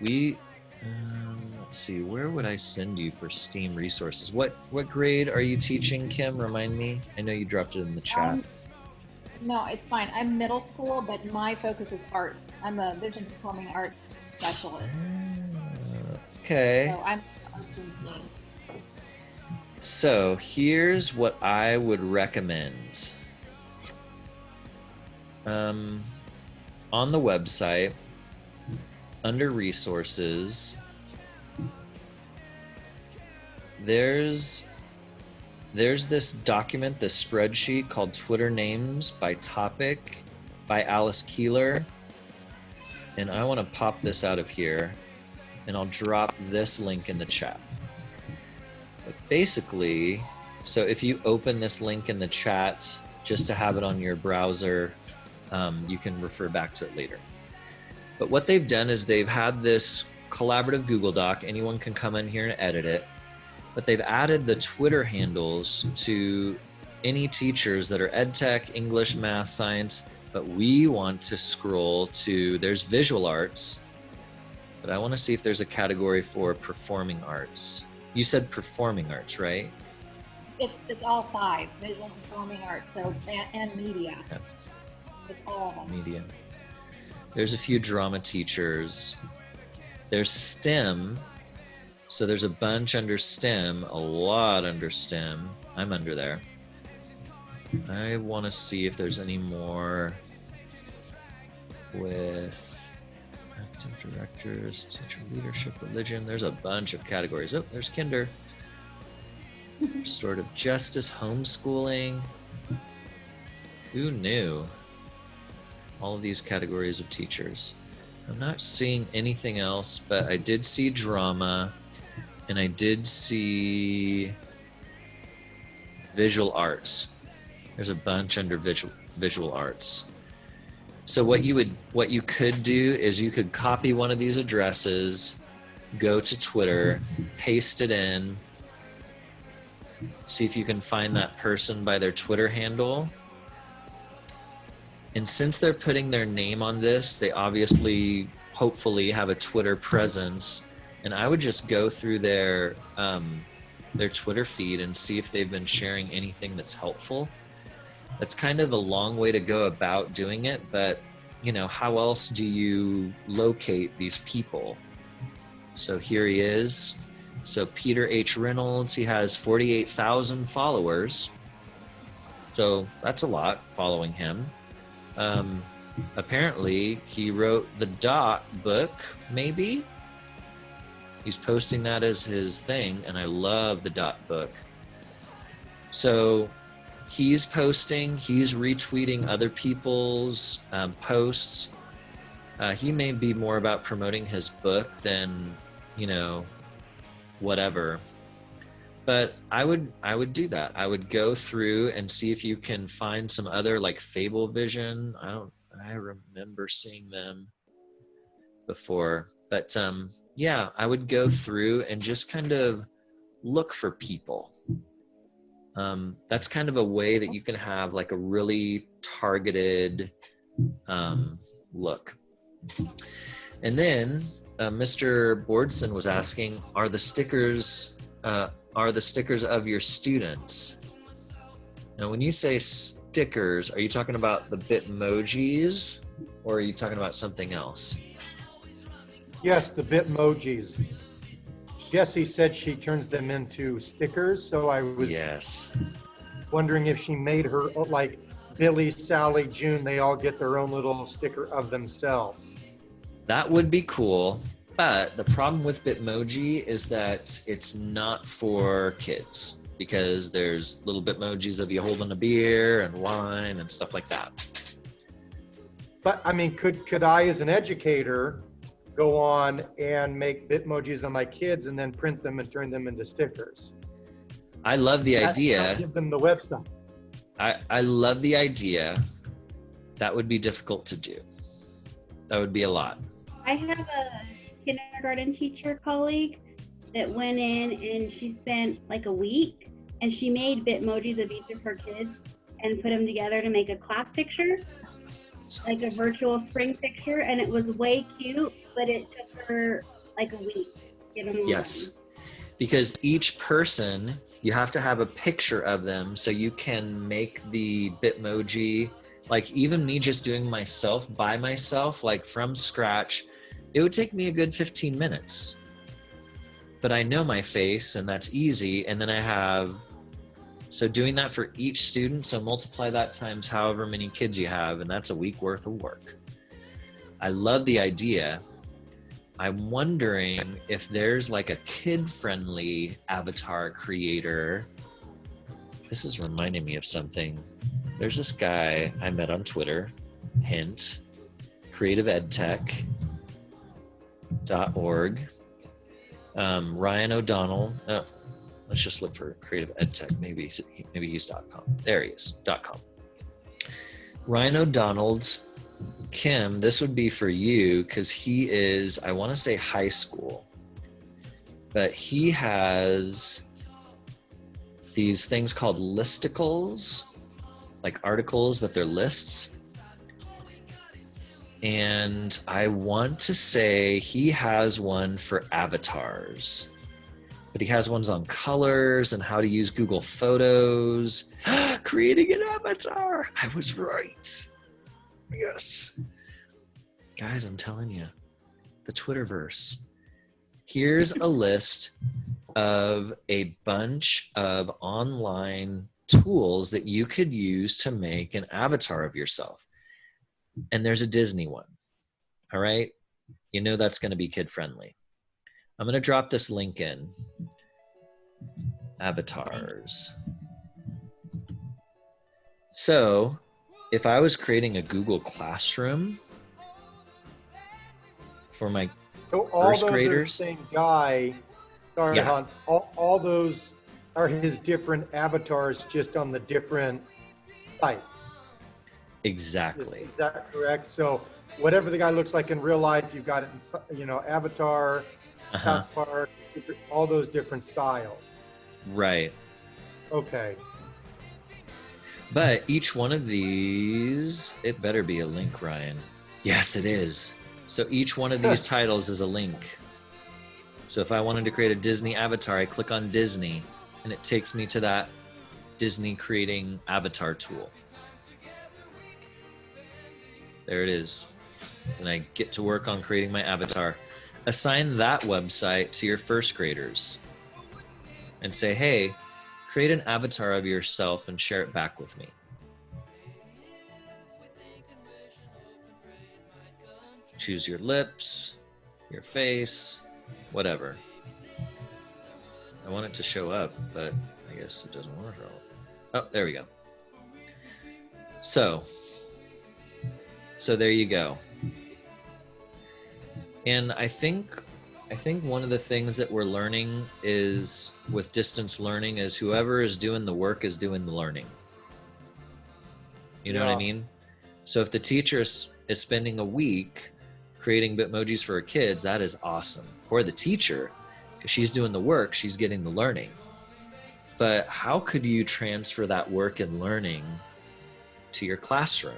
let's see, where would I send you for STEAM resources? What grade are you teaching, Kim? Remind me. I know you dropped it in the chat. No, it's fine. I'm middle school, but my focus is arts. I'm a visual performing arts specialist. Okay. So I'm arts and STEAM. So here's what I would recommend. On the website, under resources, there's this document, this spreadsheet called Twitter Names by Topic by Alice Keeler. And I want to pop this out of here, and I'll drop this link in the chat. But basically, so if you open this link in the chat just to have it on your browser, you can refer back to it later. But what they've done is they've had this collaborative Google Doc. Anyone can come in here and edit it. But they've added the Twitter handles to any teachers that are ed tech, English, math, science. But we want to scroll to, there's visual arts, but I want to see if there's a category for performing arts. You said performing arts, right? It's all 5, visual, performing arts, so, and media. Okay. It's all of them. Media. There's a few drama teachers. There's STEM. So there's a bunch under STEM, a lot under STEM. I'm under there. I want to see if there's any more with active directors, teacher leadership, religion. There's a bunch of categories. Oh, there's kinder. Restorative justice, homeschooling. Who knew? All of these categories of teachers. I'm not seeing anything else, but I did see drama, and I did see visual arts. There's a bunch under visual arts. So what you could do is you could copy one of these addresses, go to Twitter, paste it in, see if you can find that person by their Twitter handle. And since they're putting their name on this, they obviously, hopefully, have a Twitter presence. And I would just go through their Twitter feed and see if they've been sharing anything that's helpful. That's kind of a long way to go about doing it, but you know, how else do you locate these people? So here he is. So Peter H. Reynolds, he has 48,000 followers. So that's a lot following him. Apparently he wrote the Dot book, maybe? He's posting that as his thing, and I love the Dot book. So he's posting, he's retweeting other people's posts. He may be more about promoting his book than, you know, whatever. But I would do that. I would go through and see if you can find some other, like Fable Vision. I remember seeing them before. But yeah, I would go through and just kind of look for people. That's kind of a way that you can have like a really targeted look. And then Mr. Bordson was asking, are the stickers of your students? Now, when you say stickers, are you talking about the Bitmojis, or are you talking about something else? Yes, the Bitmojis. Jessie said she turns them into stickers, so I was wondering if she made her, like Billy, Sally, June, they all get their own little sticker of themselves. That would be cool, but the problem with Bitmoji is that it's not for kids, because there's little Bitmojis of you holding a beer and wine and stuff like that. But I mean, could I, as an educator, go on and make Bitmojis on my kids and then print them and turn them into stickers? I love the idea. Give them the website. I love the idea. That would be difficult to do. That would be a lot. I have a kindergarten teacher colleague that went in and she spent like a week and she made Bitmojis of each of her kids and put them together to make a class picture, like a virtual spring picture, and it was way cute, but it took her like a week to get them all. Yes, because each person, you have to have a picture of them so you can make the Bitmoji. Like even me just doing myself by myself, like from scratch, it would take me a good 15 minutes. But I know my face and that's easy. And then I have, so doing that for each student, so multiply that times however many kids you have, and that's a week worth of work. I love the idea. I'm wondering if there's like a kid-friendly avatar creator. This is reminding me of something. There's this guy I met on Twitter, hint, creativeedtech.org. Ryan O'Donnell. Oh, let's just look for creative edtech. Maybe he's .com. There he is, .com. Ryan O'Donnell Kim, this would be for you because he is, I want to say high school, but he has these things called listicles, like articles, but they're lists. And I want to say he has one for avatars, but he has ones on colors and how to use Google Photos. Creating an avatar. I was right. Yes. Guys, I'm telling you, the Twitterverse. Here's a list of a bunch of online tools that you could use to make an avatar of yourself. And there's a Disney one. All right. You know that's going to be kid friendly. I'm going to drop this link in. Avatars. So if I was creating a Google Classroom for my So all first those graders, are the same guy. Sorry, Yeah. Hans. All those are his different avatars, just on the different sites. exactly. Is that correct? So whatever the guy looks like in real life, you've got it in, Avatar, South Park, all those different styles. Right. Okay. But each one of these, it better be a link, Ryan. Yes, it is. So each one of these titles is a link. So if I wanted to create a Disney avatar, I click on Disney, and it takes me to that Disney creating avatar tool. There it is. And I get to work on creating my avatar. Assign that website to your first graders and say, hey, create an avatar of yourself and share it back with me. Choose your lips, your face, whatever. I want it to show up, but I guess it doesn't want to show up. Oh, there we go. So there you go. And I think one of the things that we're learning is with distance learning is whoever is doing the work is doing the learning. You know what I mean? So if the teacher is spending a week creating Bitmojis for her kids, that is awesome. For the teacher, because she's doing the work, she's getting the learning. But how could you transfer that work and learning to your classroom?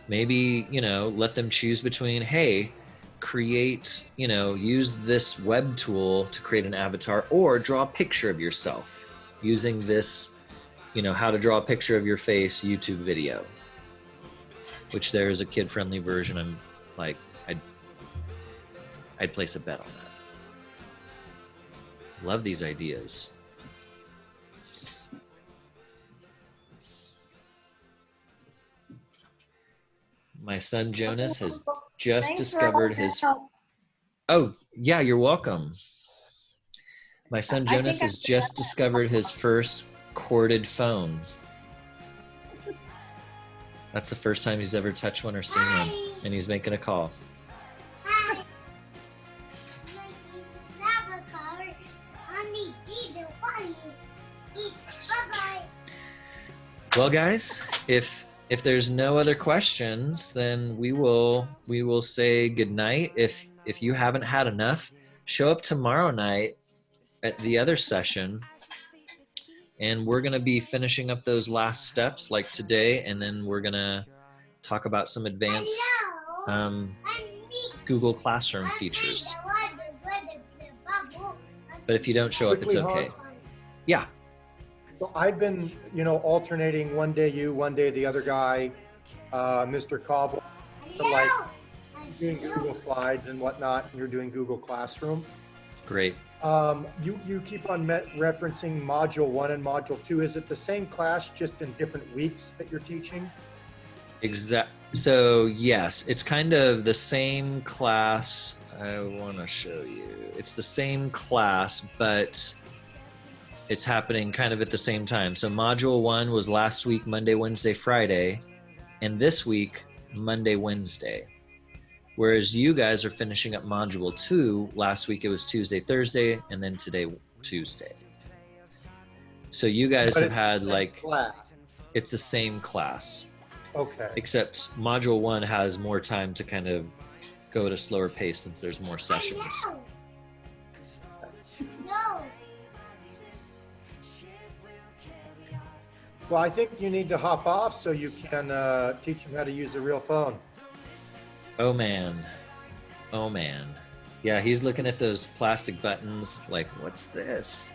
Maybe, let them choose between, hey, create, use this web tool to create an avatar, or draw a picture of yourself using this, how to draw a picture of your face YouTube video, which there is a kid-friendly version. I'm like, I'd place a bet on that. Love these ideas. My son Jonas has just discovered his... Oh, yeah, you're welcome. My son Jonas has just discovered his first corded phone. That's the first time he's ever touched one or seen one, and he's making a call. Hi. Well, guys, if there's no other questions, then we will say goodnight. If you haven't had enough, show up tomorrow night at the other session, and we're going to be finishing up those last steps like today, and then we're going to talk about some advanced Google Classroom features. But if you don't show up, it's okay. Yeah. So I've been, alternating one day you, one day the other guy, Mr. Cobble, like doing Google Slides and whatnot, and you're doing Google Classroom. Great. You keep on referencing Module 1 and Module 2. Is it the same class, just in different weeks that you're teaching? So yes, it's kind of the same class. I want to show you. It's the same class, but it's happening kind of at the same time. So Module 1 was last week, Monday, Wednesday, Friday, and this week, Monday, Wednesday. Whereas you guys are finishing up Module 2. Last week it was Tuesday, Thursday, and then today, Tuesday. So you guys have had like, class. It's the same class. Okay. except module 1 has more time to kind of go at a slower pace since there's more sessions. No. Well, I think you need to hop off so you can teach them how to use a real phone. Oh man. Oh man. Yeah, he's looking at those plastic buttons like, what's this?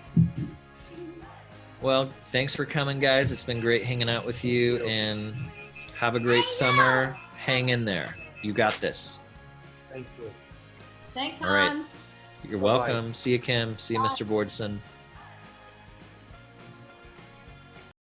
Well, thanks for coming, guys. It's been great hanging out with you, and have a great summer. Hang in there. You got this. Thank you. Thanks, All right. Hans. You're Bye-bye. welcome. See you, Kim. See you, Mr. Bordson.